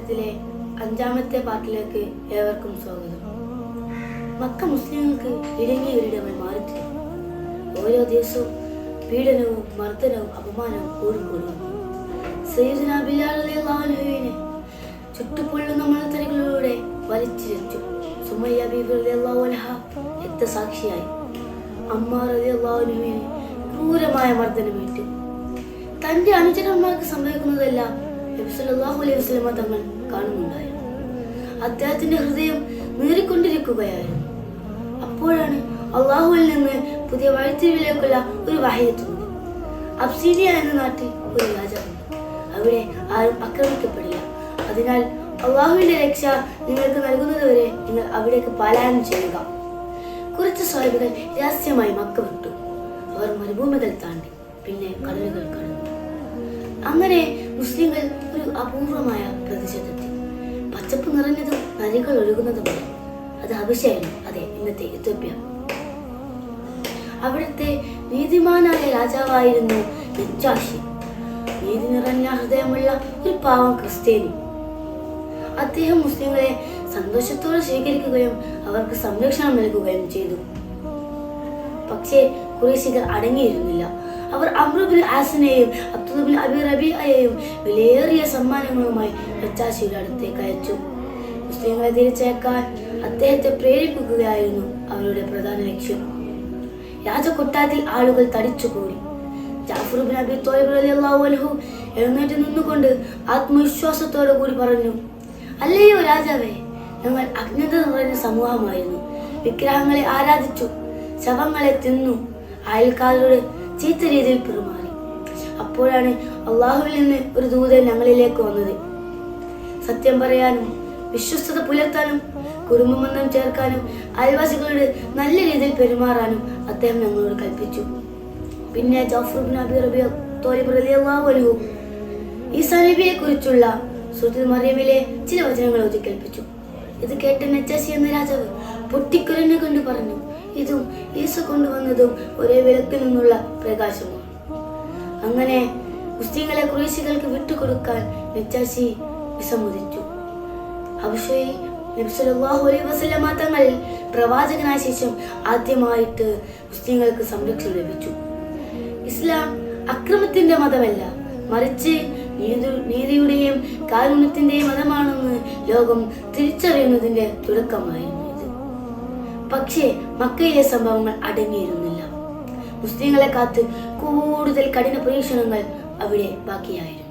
ചരിത്രത്തിലെ 5-ാമത്തെ പാർട്ടിലേക്ക് ഏവർക്കും സ്വാഗതം. മക്ക മുസ്ലിങ്ങൾക്ക് ഇടുങ്ങിയ ഒരിടമായി മാറിത്തിരിഞ്ഞു. ഓരോ ദിവസവും പീഡനവും മർദ്ദനവും അപമാനവും കൂടിക്കൂടുന്നു. സയ്യിദുനാ ബിലാൽ റളിയല്ലാഹു അൻഹുവിനെ ചുട്ടുപൊള്ളുന്ന മണത്തരികളിലൂടെ വലിച്ചിഴച്ചു. സുമയ്യ ബീവി റളിയല്ലാഹു അൻഹ രക്തസാക്ഷിയായി. അമ്മാർ റളിയല്ലാഹു അൻഹുവിനെ ക്രൂരമായ മർദ്ദനമേറ്റു. തന്റെ അനുചരന്മാർക്ക് സംഭവിക്കുന്നതെല്ലാം നബി സല്ലല്ലാഹു അലൈഹി വസല്ലമ തങ്ങൾ കാണുന്നുണ്ടായിരുന്നു. അദ്ദേഹത്തിന്റെ ഹൃദയം നീറിക്കൊണ്ടിരിക്കുകയായിരുന്നു. അപ്പോഴാണ് അള്ളാഹുവിൽ നിന്ന് പുതിയ വഴിത്തിരിവിലേക്കുള്ള ഒരു വഹി എത്തുന്നത്. അബ്സീനിയ എന്ന നാട്ടിൽ ഒരു രാജാവുണ്ട്. അവിടെ ആരും ആക്രമിക്കപ്പെടില്ല. അതിനാൽ അള്ളാഹുവിന്റെ രക്ഷ നിങ്ങൾക്ക് നൽകുന്നതുവരെ നിങ്ങൾ അവിടേക്ക് പലായനം ചെയ്യുക. കുറച്ച് സ്വഹാബികൾ രഹസ്യമായി മക്ക വിട്ടു. അവർ മരുഭൂമികൾ താണ്ടി പിന്നെ കടലുകൾ കടന്നു. അങ്ങനെ മുസ്ലിങ്ങൾ ഒരു അപൂർവമായ പ്രദേശത്തെത്തി. പച്ചപ്പ് നിറഞ്ഞതും നദികൾ ഒഴുകുന്നതുമാണ്. അത് ഹബശയായിരുന്നു. അതെ, ഇന്നത്തെ എത്യോപ്യ. അവിടുത്തെ നീതിമാനായ രാജാവായിരുന്നു നജ്ജാശി. നീതി നിറഞ്ഞ ഹൃദയമുള്ള ഒരു പാവം ക്രിസ്ത്യാനി. അദ്ദേഹം മുസ്ലിങ്ങളെ സന്തോഷത്തോടെ സ്വീകരിക്കുകയും അവർക്ക് സംരക്ഷണം നൽകുകയും ചെയ്തു. പക്ഷേ ഖുറൈശികൾ അടങ്ങിയിരുന്നില്ല. അവർ അംർ ബിൻ ആസിനെയും അബ്ദുല്ല ബിൻ അബി റബീഅയെയും വിലയേറിയ സമ്മാനങ്ങളുമായി നജ്ജാശിയുടെ അടുത്തേക്ക് അയച്ചു. മുസ്ലിങ്ങളെ തിരിച്ചയക്കാൻ അദ്ദേഹത്തെ പ്രേരിപ്പിക്കുകയായിരുന്നു അവരുടെ പ്രധാന ലക്ഷ്യം. രാജകൊട്ടാരത്തിൽ ആളുകൾ തടിച്ചുകൂടി. ജഅഫർ ബിൻ അബി ത്വാലിബ് റളിയല്ലാഹു അൻഹു എഴുന്നേറ്റ് നിന്നുകൊണ്ട് ആത്മവിശ്വാസത്തോടു കൂടി പറഞ്ഞു, അല്ലയോ രാജാവേ, ഞങ്ങൾ അജ്ഞത നിറഞ്ഞ സമൂഹമായിരുന്നു. വിഗ്രഹങ്ങളെ ആരാധിച്ചു, ശവങ്ങളെ തിന്നു, അയൽക്കാരോട് ചീത്ത രീതിയിൽ പെരുമാറി. അപ്പോഴാണ് അള്ളാഹുവിൽ നിന്ന് ഒരു ദൂതൻ ഞങ്ങളിലേക്ക് വന്നത്. സത്യം പറയാനും വിശ്വസ്തത പുലർത്താനും കുടുംബബന്ധം ചേർക്കാനും അയൽവാസികളോട് നല്ല രീതിയിൽ പെരുമാറാനും അദ്ദേഹം ഞങ്ങളോട് കൽപ്പിച്ചു. പിന്നെ ജഅഫർ ബിൻ അബി ത്വാലിബ് റളിയല്ലാഹു അൻഹു ഈസാ നബിയെ കുറിച്ചുള്ള സൂറത്തുൽ മറിയമിലെ ചില വചനങ്ങൾ ഓതി കേൾപ്പിച്ചു. ഇത് കേട്ട നജ്ജാശി എന്ന രാജാവ് പൊട്ടിക്കുരഞ്ഞുകൊണ്ട് പറഞ്ഞു, ഇതും ഈസ കൊണ്ടുവന്നതും ഒരേ വിളക്കിൽ നിന്നുള്ള പ്രകാശമാണ്. അങ്ങനെ മുസ്ലിങ്ങളെ ഖുറൈശികൾക്ക് വിട്ടുകൊടുക്കാൻ നജ്ജാശി വിസമ്മതിച്ചു. ഹബശയിൽ നബി സല്ലല്ലാഹു അലൈഹി വസല്ലമ തങ്ങൾ പ്രവാചകനായ ശേഷം ആദ്യമായിട്ട് മുസ്ലിങ്ങൾക്ക് സംരക്ഷണം ലഭിച്ചു. ഇസ്ലാം അക്രമത്തിന്റെ മതമല്ല, മറിച്ച് നീതിയുടെയും കാരുണ്യത്തിന്റെയും മതമാണെന്ന് ലോകം തിരിച്ചറിയുന്നതിന്റെ തുടക്കമായിരുന്നു ഇത്. പക്ഷേ മക്കയിലെ സംഭവങ്ങൾ അടങ്ങിയിരുന്നില്ല. മുസ്ലിങ്ങളെ കാത്ത് കൂടുതൽ കഠിന പരീക്ഷണങ്ങൾ അവിടെ ബാക്കിയായിരുന്നു.